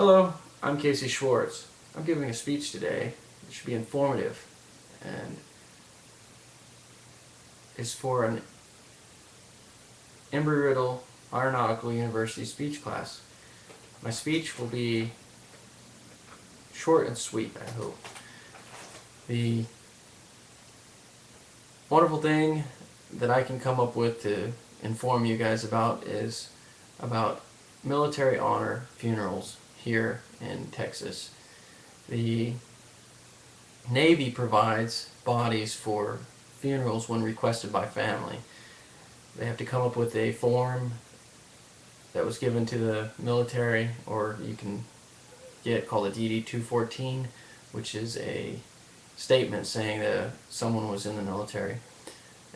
Hello, I'm Casey Schwartz. I'm giving a speech today. It should be informative and is for an Embry-Riddle Aeronautical University speech class. My speech will be short and sweet, I hope. The wonderful thing that I can come up with to inform you guys about is about military honor funerals here in Texas. The Navy provides bodies for funerals when requested by family. They have to come up with a form that was given to the military, or you can get called a DD-214, which is a statement saying that someone was in the military,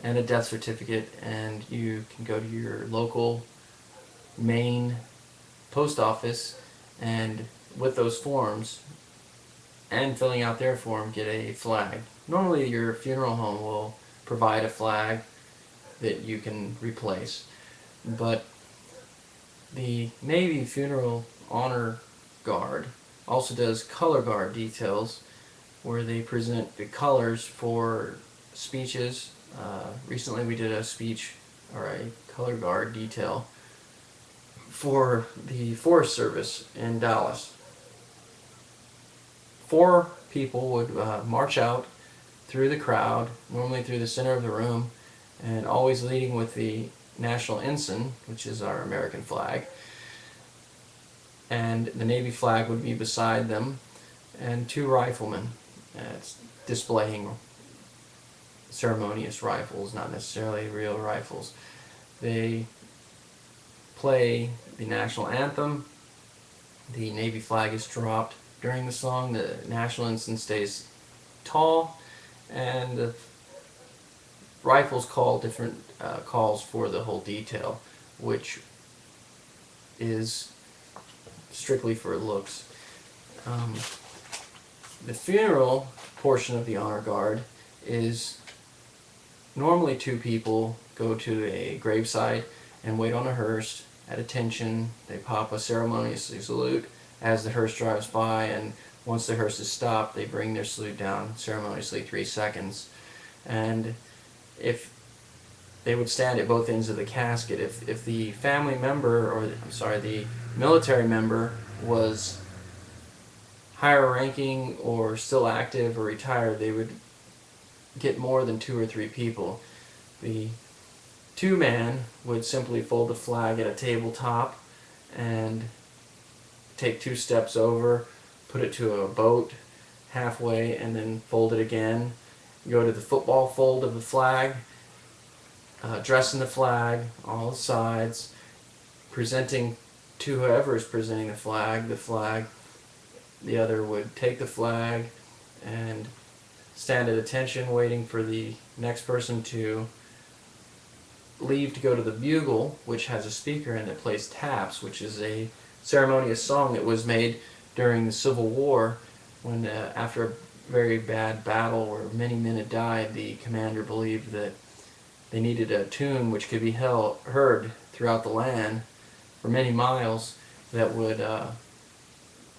and a death certificate, and you can go to your local main post office and with those forms and filling out their form get a flag. Normally your funeral home will provide a flag that you can replace, but the Navy Funeral Honor Guard also does color guard details where they present the colors for speeches. Recently we did a speech or a color guard detail for the Forest Service in Dallas. 4 people would march out through the crowd, normally through the center of the room, and always leading with the national ensign, which is our American flag, and the Navy flag would be beside them, and 2 riflemen displaying ceremonious rifles, not necessarily real rifles. They play the national anthem. The Navy flag is dropped during the song. The national ensign stays tall, and the rifles call different calls for the whole detail, which is strictly for looks. The funeral portion of the honor guard is normally 2 people go to a gravesite and wait on a hearse at attention. They pop a ceremonious salute as the hearse drives by, and once the hearse is stopped, they bring their salute down ceremoniously 3 seconds. And if they would stand at both ends of the casket, if the family member, or the military member was higher ranking or still active or retired, they would get more than 2 or 3 people. The 2-man would simply fold the flag at a tabletop and take 2 steps over, put it to a boat halfway, and then fold it again. Go to the football fold of the flag, dressing the flag, all the sides, presenting to whoever is presenting the flag. The other would take the flag and stand at attention, waiting for the next person to leave to go to the bugle, which has a speaker in it, plays taps, which is a ceremonious song that was made during the Civil War when after a very bad battle where many men had died, the commander believed that they needed a tune which could be heard throughout the land for many miles that would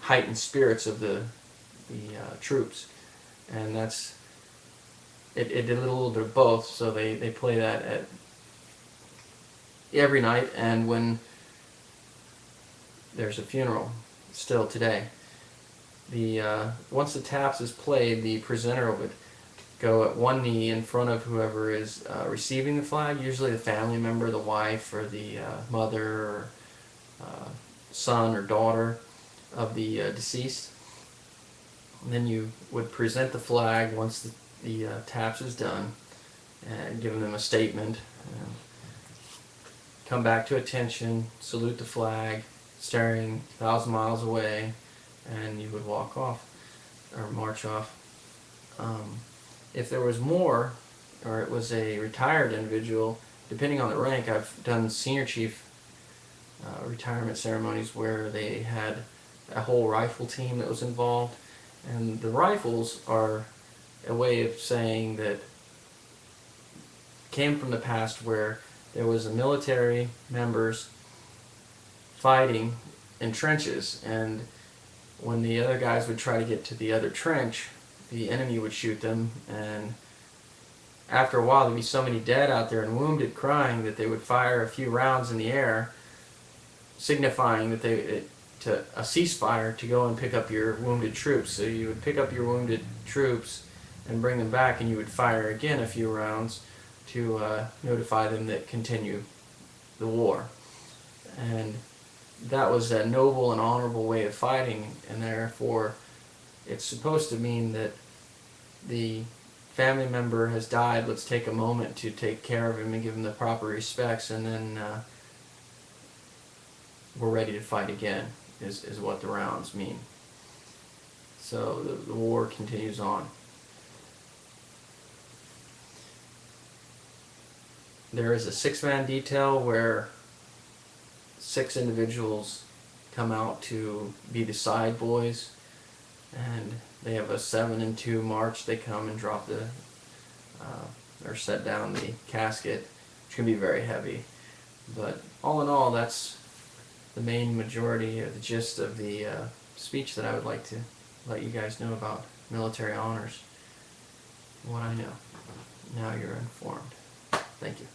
heighten spirits of the troops. And it did a little bit of both, so they play that at every night and when there's a funeral still today. Once the taps is played, the presenter would go at one knee in front of whoever is receiving the flag, usually the family member, the wife or the mother or son or daughter of the deceased. And then you would present the flag once the taps is done and give them a statement. Come back to attention, salute the flag, staring 1,000 miles away, and you would walk off or march off. If there was more, or it was a retired individual, depending on the rank, I've done senior chief retirement ceremonies where they had a whole rifle team that was involved, and the rifles are a way of saying that came from the past where there was a military members fighting in trenches, and when the other guys would try to get to the other trench, the enemy would shoot them, and after a while there'd be so many dead out there and wounded crying that they would fire a few rounds in the air, signifying that to a ceasefire to go and pick up your wounded troops. So you would pick up your wounded troops and bring them back, and you would fire again a few rounds to notify them that continue the war. And that was a noble and honorable way of fighting, and therefore it's supposed to mean that the family member has died, let's take a moment to take care of him and give him the proper respects, and then we're ready to fight again, is what the rounds mean. So the war continues on. There is a 6-man detail where 6 individuals come out to be the side boys, and they have a 7 and 2 march. They come and drop the or set down the casket, which can be very heavy. But all in all, that's the main majority of the gist of the speech that I would like to let you guys know about military honors. What I know. Now you're informed. Thank you.